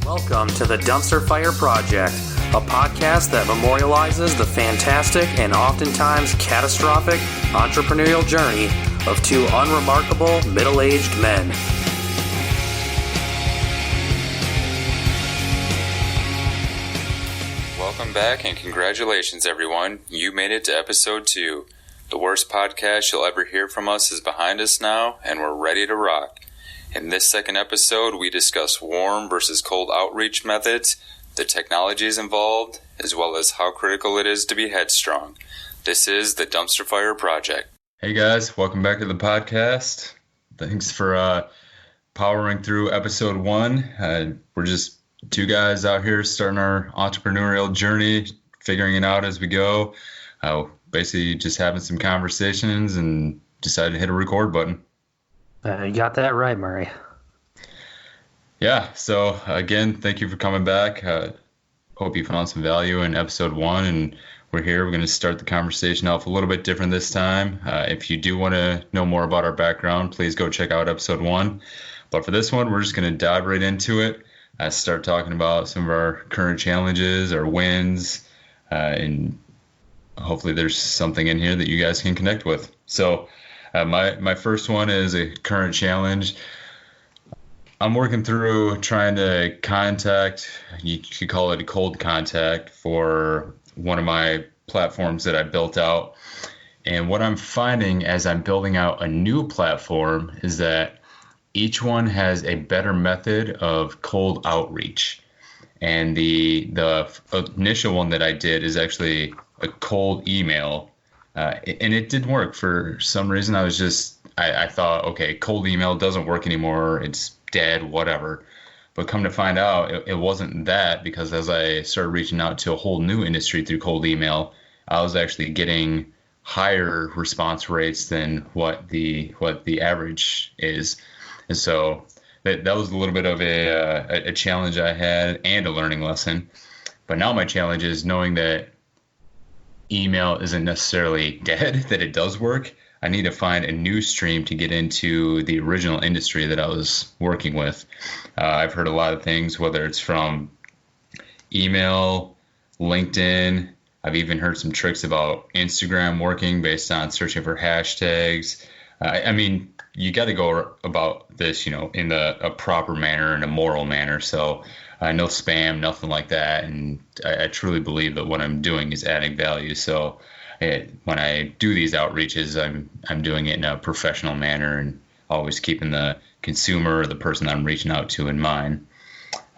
Welcome to the Dumpster Fire Project, a podcast that memorializes the fantastic and oftentimes catastrophic entrepreneurial journey of two unremarkable middle-aged men. Welcome back and congratulations everyone. You made it to episode 2. The worst podcast you'll ever hear from us is behind us now and we're ready to rock. In this second episode, we discuss warm versus cold outreach methods, the technologies involved, as well as how critical it is to be headstrong. This is the Dumpster Fire Project. Hey guys, welcome back to the podcast. Thanks for powering through episode 1. We're just two guys out here starting our entrepreneurial journey, figuring it out as we go. Basically just having some conversations and decided to hit a record button. You got that right, Murray. Yeah, so again, thank you for coming back. Hope you found some value in episode 1, and we're here. We're going to start the conversation off a little bit different this time. If you do want to know more about our background, please go check out episode 1. But for this one, we're just going to dive right into it. Start talking about some of our current challenges, our wins, and hopefully there's something in here that you guys can connect with. So my first one is a current challenge. I'm working through trying to contact, you could call it a cold contact, for one of my platforms that I built out. And what I'm finding as I'm building out a new platform is that each one has a better method of cold outreach. And the initial one that I did is actually a cold email. And it didn't work for some reason. I thought, okay, cold email doesn't work anymore. It's dead, whatever. But come to find out, it wasn't that, because as I started reaching out to a whole new industry through cold email, I was actually getting higher response rates than what the average is. And so that was a little bit of a challenge I had and a learning lesson. But now my challenge is knowing that email isn't necessarily dead, that it does work. I need to find a new stream to get into the original industry that I was working with. I've heard a lot of things, whether it's from email, LinkedIn. I've even heard some tricks about Instagram working based on searching for hashtags. I mean, you got to go about this, in a proper manner, in a moral manner. So no spam, nothing like that. And I truly believe that what I'm doing is adding value. So when I do these outreaches, I'm doing it in a professional manner and always keeping the consumer, the person I'm reaching out to, in mind.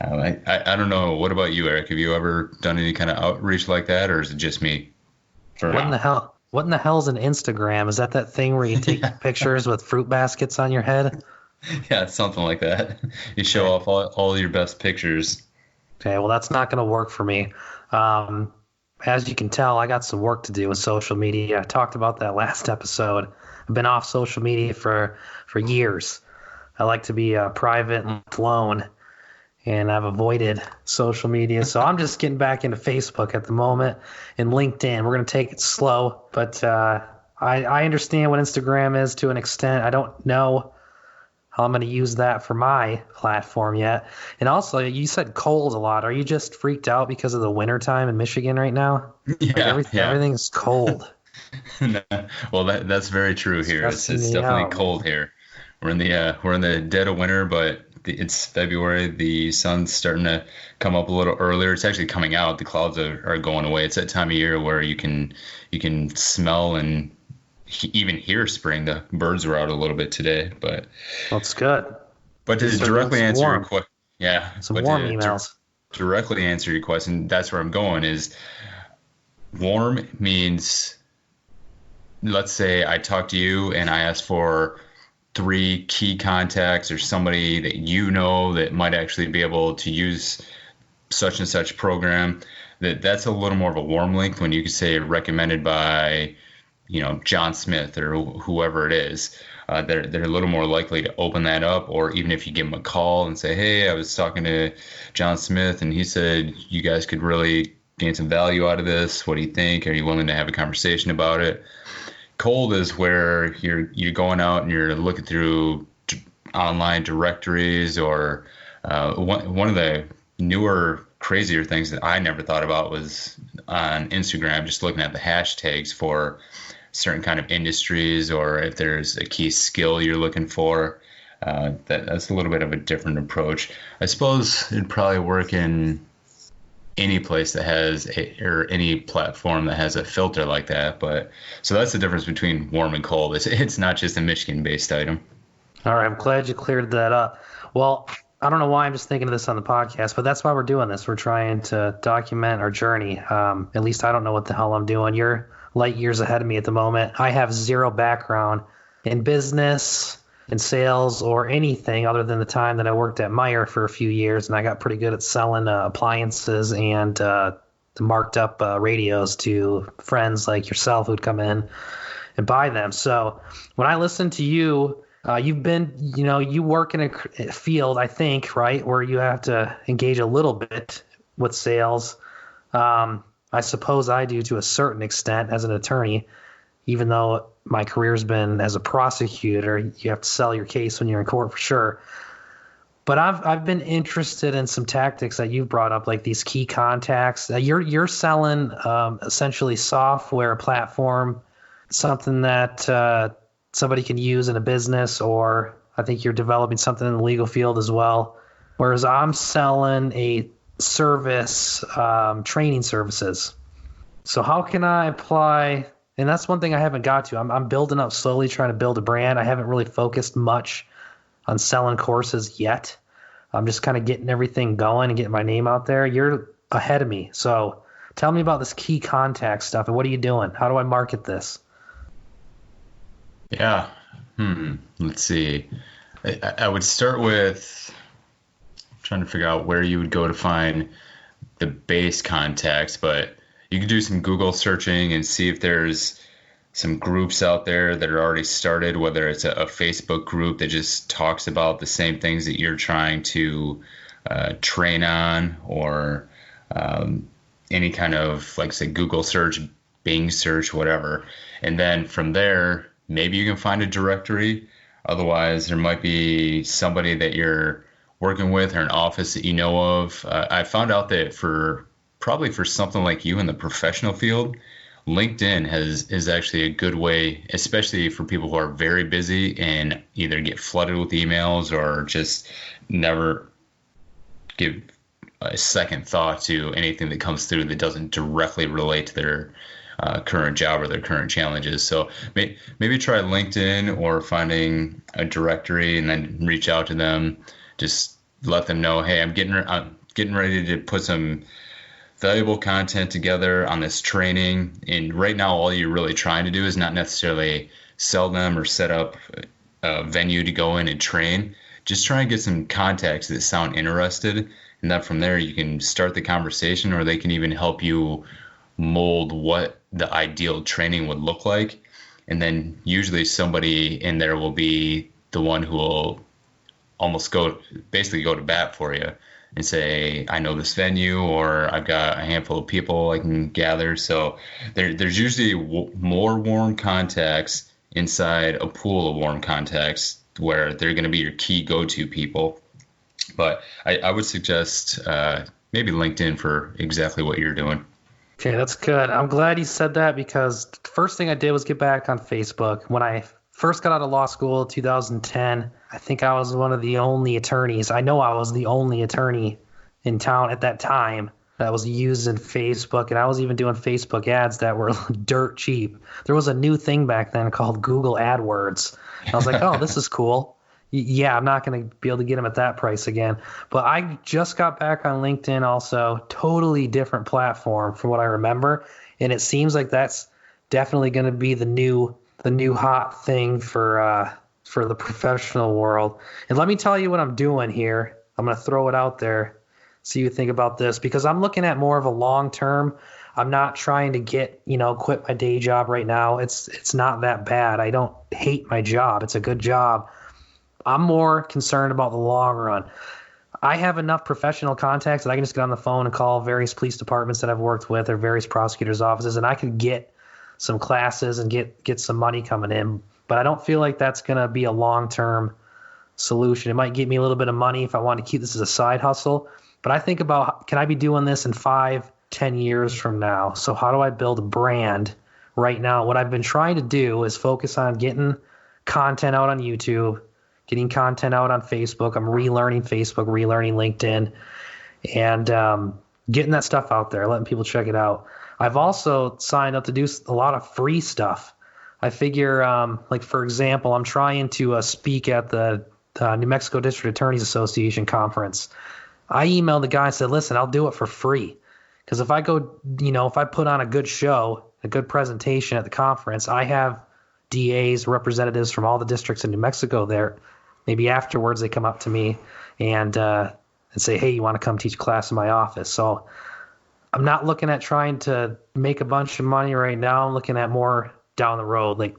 I don't know. What about you, Eric? Have you ever done any kind of outreach like that, or is it just me? What in the hell is an Instagram? Is that thing where you take pictures with fruit baskets on your head? Yeah, something like that. You show off all your best pictures. Okay, well, that's not going to work for me. As you can tell, I got some work to do with social media. I talked about that last episode. I've been off social media for years. I like to be private and alone, and I've avoided social media. So I'm just getting back into Facebook at the moment and LinkedIn. We're going to take it slow, but I understand what Instagram is to an extent. I don't know how I'm going to use that for my platform yet. And also, you said cold a lot. Are you just freaked out because of the winter time in Michigan right now? Yeah, everything's cold. No, well, that's very true here. It's definitely cold here. We're in the dead of winter, but it's February. The sun's starting to come up a little earlier. It's actually coming out. The clouds are going away. It's that time of year where you can smell and even hear spring. The birds were out a little bit today, but that's good. But to directly answer your question, some warm emails. Directly answer your question, that's where I'm going. Is warm means, let's say I talk to you and I ask for 3 key contacts or somebody that that might actually be able to use such and such program. That's a little more of a warm link when you could say recommended by John Smith or whoever it is. They're a little more likely to open that up. Or even if you give them a call and say, hey, I was talking to John Smith and he said you guys could really gain some value out of this. What do you think? Are you willing to have a conversation about it? Cold is where you're going out and you're looking through online directories, or one of the newer, crazier things that I never thought about was on Instagram, just looking at the hashtags for certain kind of industries, or if there's a key skill you're looking for. That's a little bit of a different approach. I suppose it'd probably work in any place that has or any platform that has a filter like that. But so that's the difference between warm and cold. It's not just a Michigan-based item. All right, I'm glad you cleared that up. Well, I don't know why I'm just thinking of this on the podcast, but that's why we're doing this. We're trying to document our journey. At least I don't know what the hell I'm doing. You're light years ahead of me at the moment. I have zero background in business, in sales, or anything other than the time that I worked at Meyer for a few years, and I got pretty good at selling appliances and the marked up radios to friends like yourself who'd come in and buy them. So when I listen to you, you've been, you work in a field, I think, right, where you have to engage a little bit with sales. I suppose I do to a certain extent as an attorney, even though my career's been as a prosecutor. You have to sell your case when you're in court for sure. But I've been interested in some tactics that you've brought up, like these key contacts. You're selling essentially software, a platform, something that somebody can use in a business, or I think you're developing something in the legal field as well. Whereas I'm selling a service, training services. So how can I apply? And that's one thing I haven't got to. I'm building up slowly, trying to build a brand. I haven't really focused much on selling courses yet. I'm just kind of getting everything going and getting my name out there. You're ahead of me. So tell me about this key contact stuff, and what are you doing? How do I market this? Yeah. Let's see. I would start with trying to figure out where you would go to find the base contacts, but you can do some Google searching and see if there's some groups out there that are already started, whether it's a Facebook group that just talks about the same things that you're trying to train on, or any kind of, like, say, Google search, Bing search, whatever. And then from there, maybe you can find a directory. Otherwise, there might be somebody that you're working with or an office that you know of. I found out that probably for something like you in the professional field, LinkedIn is actually a good way, especially for people who are very busy and either get flooded with emails or just never give a second thought to anything that comes through that doesn't directly relate to their current job or their current challenges. So maybe try LinkedIn or finding a directory and then reach out to them. Just let them know, hey, I'm getting ready to put some valuable content together on this training. And right now, all you're really trying to do is not necessarily sell them or set up a venue to go in and train. Just try and get some contacts that sound interested. And then from there, you can start the conversation, or they can even help you mold what the ideal training would look like. And then usually somebody in there will be the one who will almost basically go to bat for you and say, I know this venue, or I've got a handful of people I can gather. So there's usually more warm contacts inside a pool of warm contacts where they're going to be your key go-to people. But I would suggest maybe LinkedIn for exactly what you're doing. Okay, that's good. I'm glad you said that, because the first thing I did was get back on Facebook. When I first got out of law school in 2010, I think I was one of the only attorneys. I know I was the only attorney in town at that time that was using Facebook, and I was even doing Facebook ads that were dirt cheap. There was a new thing back then called Google AdWords. I was like, oh, this is cool. Yeah, I'm not going to be able to get them at that price again. But I just got back on LinkedIn also, totally different platform from what I remember. And it seems like that's definitely going to be the new hot thing for the professional world. And let me tell you what I'm doing here. I'm going to throw it out there, see what you think about this, because I'm looking at more of a long term. I'm not trying to quit my day job right now. It's not that bad. I don't hate my job. It's a good job. I'm more concerned about the long run. I have enough professional contacts that I can just get on the phone and call various police departments that I've worked with or various prosecutors' offices, and I could get some classes and get some money coming in. But I don't feel like that's going to be a long-term solution. It might give me a little bit of money if I want to keep this as a side hustle. But I think about, can I be doing this in 5-10 years from now? So how do I build a brand right now? What I've been trying to do is focus on getting content out on YouTube, getting content out on Facebook. I'm relearning Facebook, relearning LinkedIn, and getting that stuff out there, letting people check it out. I've also signed up to do a lot of free stuff. I figure, like, for example, I'm trying to speak at the New Mexico District Attorneys Association conference. I emailed the guy and said, listen, I'll do it for free. Because if I go, if I put on a good show, a good presentation at the conference, I have DAs, representatives from all the districts in New Mexico there. Maybe afterwards they come up to me and say, hey, you want to come teach class in my office? So I'm not looking at trying to make a bunch of money right now. I'm looking at more down the road, like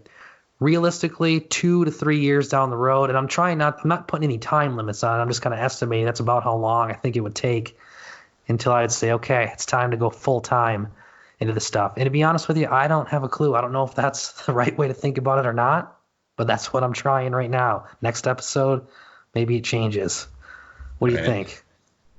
realistically 2 to 3 years down the road. And I'm not putting any time limits on it. I'm just kind of estimating that's about how long I think it would take until I'd say, okay, it's time to go full time into the stuff. And to be honest with you, I don't have a clue. I don't know if that's the right way to think about it or not, but that's what I'm trying right now. Next episode, maybe it changes. What do you think?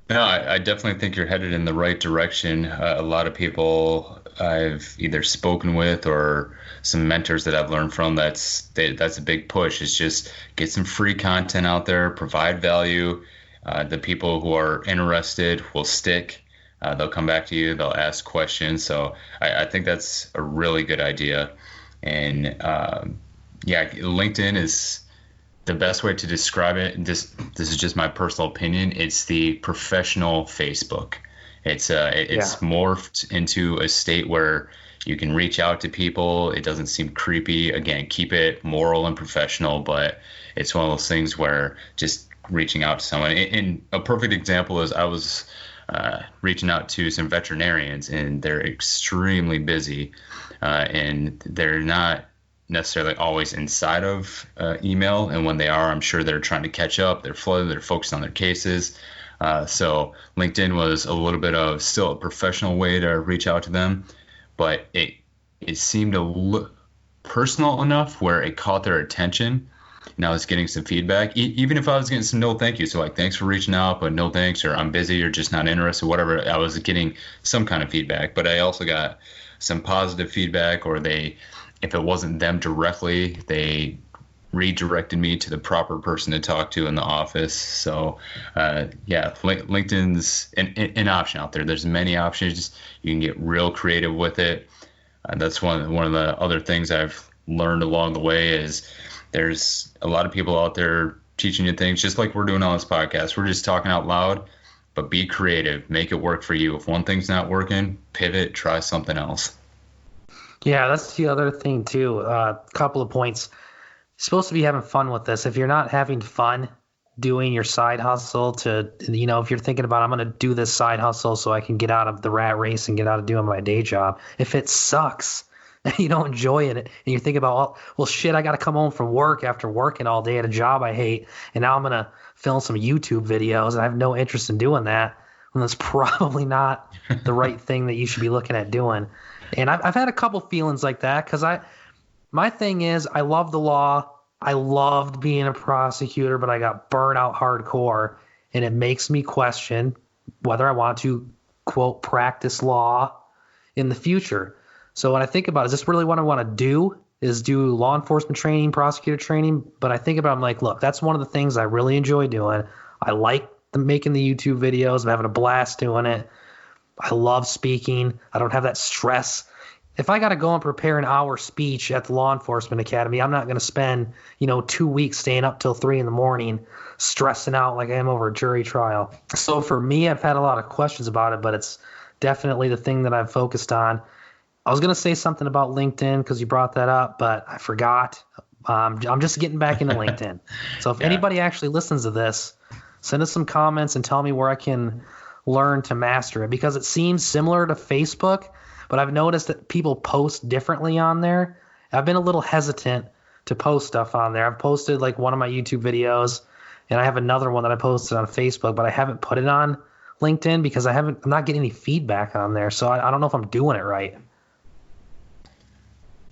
No, I definitely think you're headed in the right direction. A lot of people I've either spoken with or some mentors that I've learned from, that's a big push. Is just get some free content out there, provide value. The people who are interested will stick. They'll come back to you. They'll ask questions. So I think that's a really good idea. And LinkedIn is the best way to describe it. This is just my personal opinion. It's the professional Facebook. It's morphed into a state where you can reach out to people. It doesn't seem creepy. Again, keep it moral and professional, but it's one of those things where just reaching out to someone. And a perfect example is I was reaching out to some veterinarians, and they're extremely busy, and they're not necessarily always inside of email. And when they are, I'm sure they're trying to catch up. They're flooded. They're focused on their cases. So LinkedIn was a little bit of still a professional way to reach out to them, but it seemed to look personal enough where it caught their attention. And I was getting some feedback, even if I was getting some no thank you. So like, thanks for reaching out, but no thanks, or I'm busy, or just not interested, whatever. I was getting some kind of feedback, but I also got some positive feedback, or if it wasn't them directly, they redirected me to the proper person to talk to in the office. So LinkedIn's an option out there. There's many options. You can get real creative with it. That's one of the other things I've learned along the way is there's a lot of people out there teaching you things, just like we're doing on this podcast. We're just talking out loud, but be creative, make it work for you. If one thing's not working, pivot, try something else. Yeah, that's the other thing too. Couple of points. You're supposed to be having fun with this. If you're not having fun doing your side hustle if you're thinking about, I'm going to do this side hustle so I can get out of the rat race and get out of doing my day job. If it sucks and you don't enjoy it and you think about, well, shit, I got to come home from work after working all day at a job I hate, and now I'm going to film some YouTube videos and I have no interest in doing that, then that's probably not the right thing that you should be looking at doing. And I've had a couple feelings like that because my thing is I love the law. I loved being a prosecutor, but I got burnt out hardcore, and it makes me question whether I want to, quote, practice law in the future. So when I think about, is this really what I want to do, is do law enforcement training, prosecutor training? But I think about, I'm like, look, that's one of the things I really enjoy doing. I like making the YouTube videos. I'm having a blast doing it. I love speaking. I don't have that stress. If I got to go and prepare an hour speech at the law enforcement academy, I'm not going to spend, 2 weeks staying up till 3 a.m, stressing out like I am over a jury trial. So for me, I've had a lot of questions about it, but it's definitely the thing that I've focused on. I was going to say something about LinkedIn because you brought that up, but I forgot. I'm just getting back into LinkedIn. So if anybody actually listens to this, send us some comments and tell me where I can learn to master it, because it seems similar to Facebook, but I've noticed that people post differently on there. I've been a little hesitant to post stuff on there. I've posted like one of my YouTube videos, and I have another one that I posted on Facebook, but I haven't put it on LinkedIn because I'm not getting any feedback on there. So I don't know if I'm doing it right.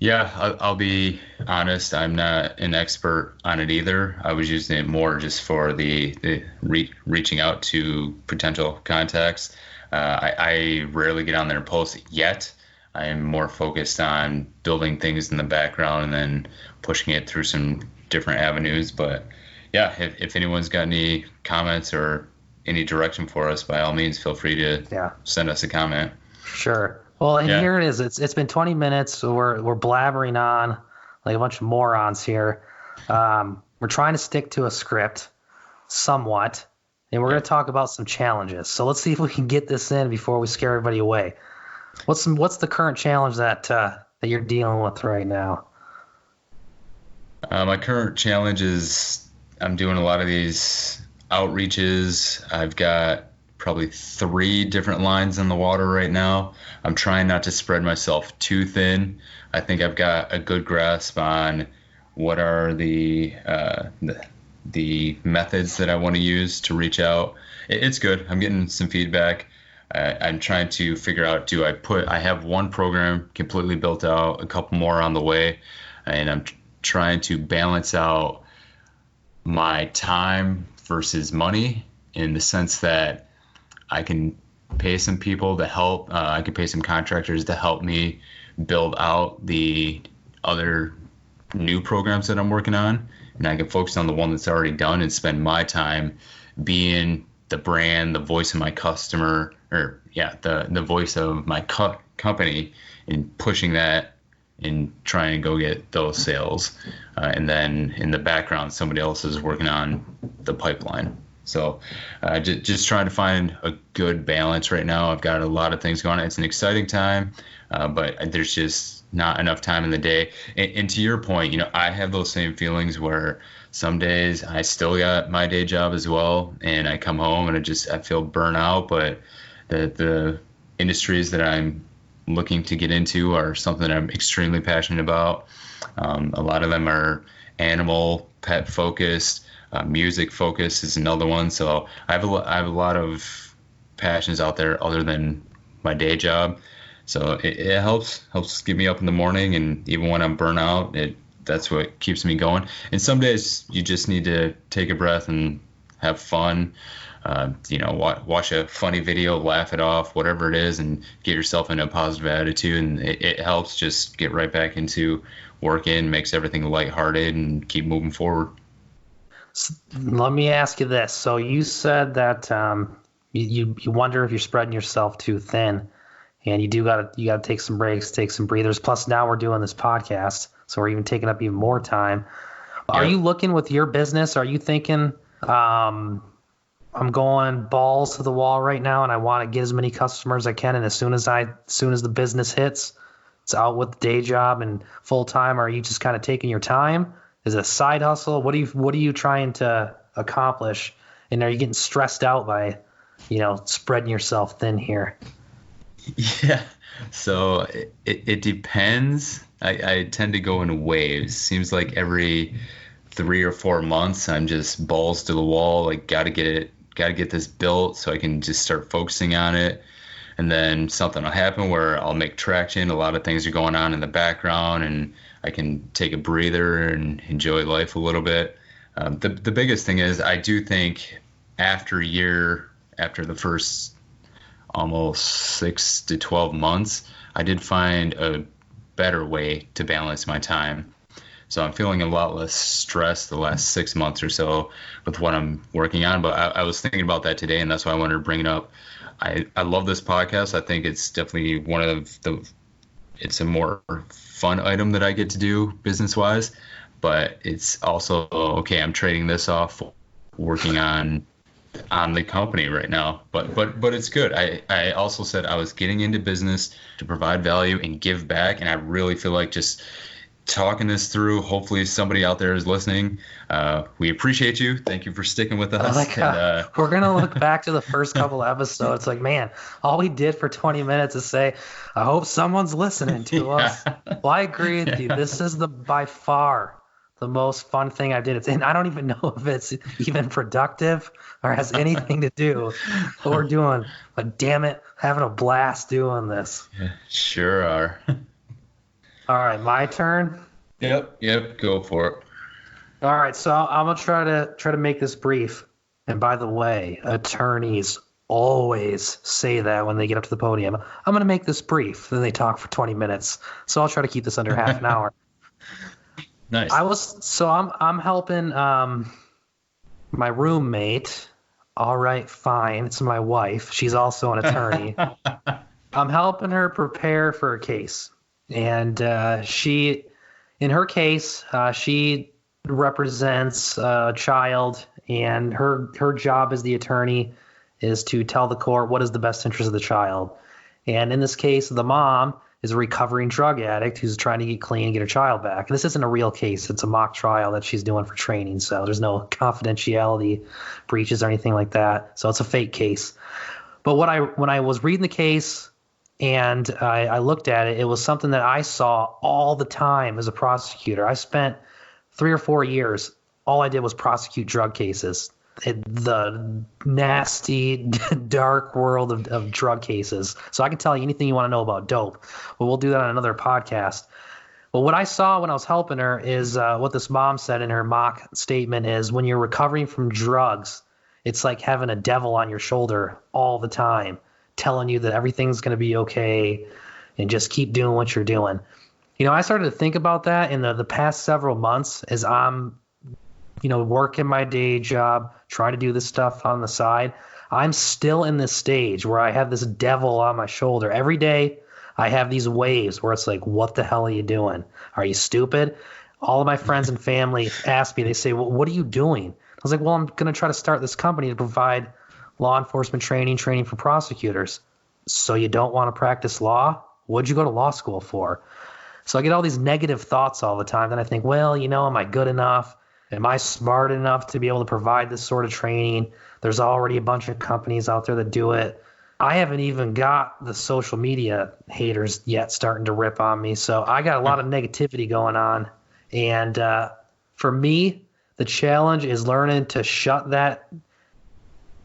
Yeah, I'll be honest. I'm not an expert on it either. I was using it more just for the reaching out to potential contacts. I rarely get on there and post yet. I am more focused on building things in the background and then pushing it through some different avenues. But yeah, if anyone's got any comments or any direction for us, by all means, feel free to send us a comment. Sure. Well, and here it is. It's been 20 minutes. So we're blabbering on like a bunch of morons here. We're trying to stick to a script somewhat, and we're going to talk about some challenges. So let's see if we can get this in before we scare everybody away. What's the current challenge that you're dealing with right now? My current challenge is I'm doing a lot of these outreaches. I've got probably 3 different lines in the water right now. I'm trying not to spread myself too thin. I think I've got a good grasp on what are the methods that I want to use to reach out. It's good. I'm getting some feedback. I'm trying to figure out, I have one program completely built out, a couple more on the way, and I'm trying to balance out my time versus money in the sense that I can pay some people to help. I can pay some contractors to help me build out the other new programs that I'm working on, and I can focus on the one that's already done and spend my time being the brand, the voice of my customer, the voice of my company, and pushing that and trying to go get those sales. And then in the background, somebody else is working on the pipeline. So just trying to find a good balance right now. I've got a lot of things going on. It's an exciting time, but there's just not enough time in the day. And to your point, I have those same feelings where some days I still got my day job as well, and I come home and I feel burnt out. But the industries that I'm looking to get into are something that I'm extremely passionate about. A lot of them are animal, pet focused. Music focus is another one. So I have a lot of passions out there other than my day job. So it helps get me up in the morning, and even when I'm burnt out, that's what keeps me going. And some days you just need to take a breath and have fun. Watch a funny video, laugh it off, whatever it is, and get yourself in a positive attitude. And it helps just get right back into working, makes everything lighthearted, and keep moving forward. Let me ask you this. So you said that you wonder if you're spreading yourself too thin, and you gotta take some breaks, take some breathers. Plus, now we're doing this podcast, so we're even taking up even more time. Yep. Are you looking with your business? Are you thinking, I'm going balls to the wall right now, and I want to get as many customers as I can, and as soon as the business hits, it's out with the day job and full time? Or are you just kind of taking your time? Is it a side hustle? What are you trying to accomplish? And are you getting stressed out by, spreading yourself thin here? Yeah. So it depends. I tend to go in waves. Seems like every 3 or 4 months, I'm just balls to the wall. Like, gotta get this built so I can just start focusing on it. And then something will happen where I'll make traction. A lot of things are going on in the background, and I can take a breather and enjoy life a little bit. The biggest thing is, I do think after the first almost 6 to 12 months, I did find a better way to balance my time. So I'm feeling a lot less stressed the last 6 months or so with what I'm working on. But I was thinking about that today, and that's why I wanted to bring it up. I love this podcast. I think it's definitely it's a more fun item that I get to do business-wise. But it's also, okay, I'm trading this off working on the company right now. But it's good. I also said I was getting into business to provide value and give back, and I really feel like just talking this through, hopefully somebody out there is listening. We appreciate you. Thank you for sticking with us. Oh my God. We're going to look back to the first couple episodes. Like, man, all we did for 20 minutes is say, I hope someone's listening to us. Well, I agree with you. This is by far the most fun thing I did. And I don't even know if it's even productive or has anything to do with what we're doing. But damn it, having a blast doing this. Yeah, sure are. All right, my turn. Yep. Go for it. All right, so I'm gonna try to make this brief. And by the way, attorneys always say that when they get up to the podium. I'm gonna make this brief. Then they talk for 20 minutes. So I'll try to keep this under half an hour. Nice. I'm helping my roommate. All right, fine. It's my wife. She's also an attorney. I'm helping her prepare for a case, and in her case, she represents a child, and her job as the attorney is to tell the court what is the best interest of the child. And in this case, the mom is a recovering drug addict who's trying to get clean and get her child back. This isn't a real case. It's a mock trial that she's doing for training, so there's no confidentiality breaches or anything like that. So it's a fake case. But when I was reading the case and I looked at it, it was something that I saw all the time as a prosecutor. I spent 3 or 4 years, all I did was prosecute drug cases. The nasty, dark world of drug cases. So I can tell you anything you want to know about dope, but we'll do that on another podcast. But what I saw when I was helping her is what this mom said in her mock statement is when you're recovering from drugs, it's like having a devil on your shoulder all the time, telling you that everything's going to be okay and just keep doing what you're doing. You know, I started to think about that in the past several months as I'm working my day job, trying to do this stuff on the side. I'm still in this stage where I have this devil on my shoulder. Every day I have these waves where it's like, what the hell are you doing? Are you stupid? All of my friends and family ask me, they say, well, what are you doing? I was like, well, I'm going to try to start this company to provide law enforcement training for prosecutors. So you don't want to practice law? What'd you go to law school for? So I get all these negative thoughts all the time. Then I think, well, am I good enough? Am I smart enough to be able to provide this sort of training? There's already a bunch of companies out there that do it. I haven't even got the social media haters yet starting to rip on me. So I got a lot of negativity going on. And for me, the challenge is learning to shut that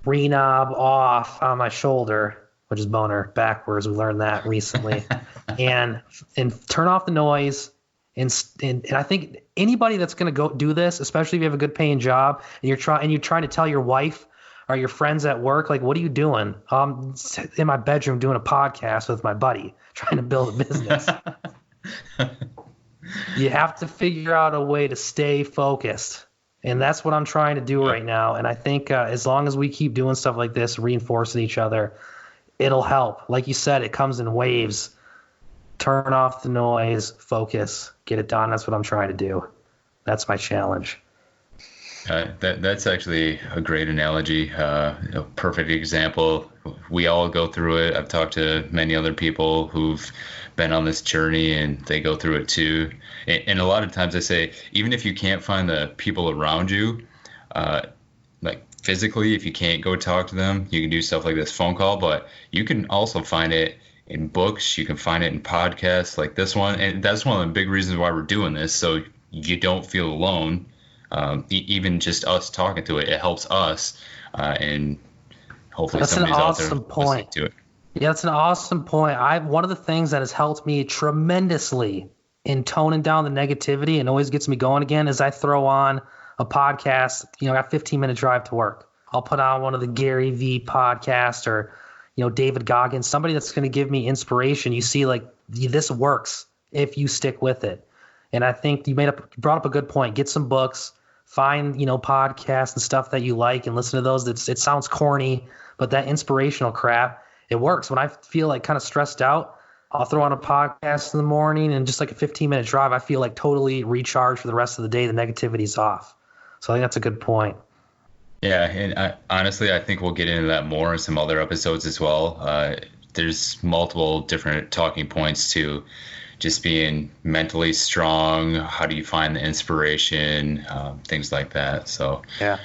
knob off on my shoulder, which is boner backwards. We learned that recently. and turn off the noise. And I think anybody that's going to go do this, especially if you have a good paying job and you're trying to tell your wife or your friends at work, like, what are you doing? In my bedroom doing a podcast with my buddy, trying to build a business. You have to figure out a way to stay focused. And that's what I'm trying to do right now. And I think as long as we keep doing stuff like this, reinforcing each other, it'll help. Like you said, it comes in waves. Turn off the noise, focus, get it done. That's what I'm trying to do. That's my challenge. That's actually a great analogy, a perfect example. We all go through it. I've talked to many other people who've been on this journey and they go through it too. And a lot of times I say, even if you can't find the people around you, like physically, if you can't go talk to them, you can do stuff like this phone call, but you can also find it in books, you can find it in podcasts like this one. And that's one of the big reasons why we're doing this. So you don't feel alone. Even just us talking to it, it helps us. And hopefully somebody's out there listening to it. Yeah, that's an awesome point. One of the things that has helped me tremendously in toning down the negativity and always gets me going again is I throw on a podcast. I got 15-minute drive to work. I'll put on one of the Gary V podcasts or David Goggins, somebody that's going to give me inspiration. You see, like, this works if you stick with it. And I think you brought up a good point. Get some books, find, podcasts and stuff that you like and listen to those. It sounds corny, but that inspirational crap, it works. When I feel like kind of stressed out, I'll throw on a podcast in the morning and just like a 15-minute drive, I feel like totally recharged for the rest of the day. The negativity's off. So I think that's a good point. Yeah, and honestly, I think we'll get into that more in some other episodes as well. There's multiple different talking points to just being mentally strong. How do you find the inspiration? Things like that. So yeah.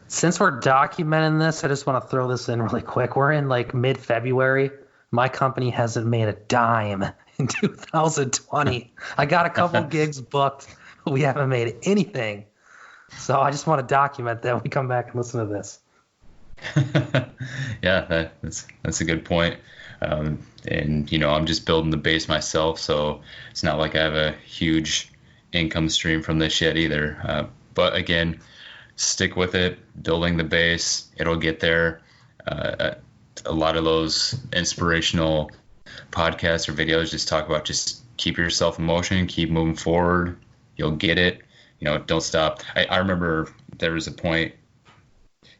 Since we're documenting this, I just want to throw this in really quick. We're in like mid-February. My company hasn't made a dime in 2020. I got a couple gigs booked, but we haven't made anything. So I just want to document that when we come back and listen to this. Yeah, that's a good point. And I'm just building the base myself, so it's not like I have a huge income stream from this yet either. But again, stick with it, building the base, it'll get there. A lot of those inspirational podcasts or videos just talk about just keep yourself in motion, keep moving forward, you'll get it. Don't stop. I remember there was a point,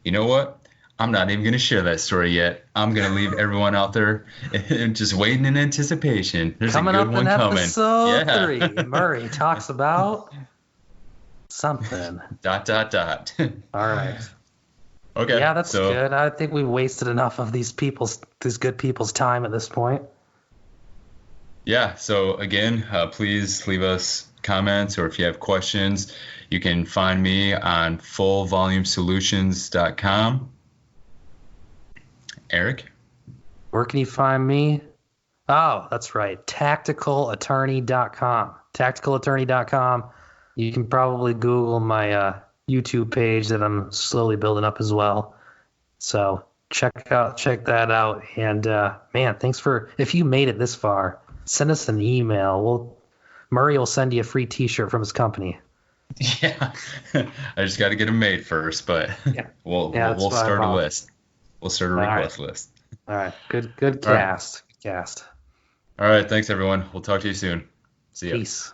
you know what? I'm not even going to share that story yet. I'm going to leave everyone out there just waiting in anticipation. There's coming a good up one in coming. episode Yeah. 3, Murray talks about something. ... All right. Okay. Yeah, that's good. I think we wasted enough of these good people's time at this point. Yeah. So again, please leave us comments, or if you have questions, you can find me on fullvolumesolutions.com. Eric? Where can you find me? Oh, that's right. Tacticalattorney.com. Tacticalattorney.com. You can probably Google my YouTube page that I'm slowly building up as well. So check that out. And man, if you made it this far, send us an email. Murray will send you a free T-shirt from his company. Yeah, I just got to get them made first, but Yeah. we'll start a list. We'll start a request list. All right. Good cast. Good cast. All right. Thanks, everyone. We'll talk to you soon. See ya. Peace.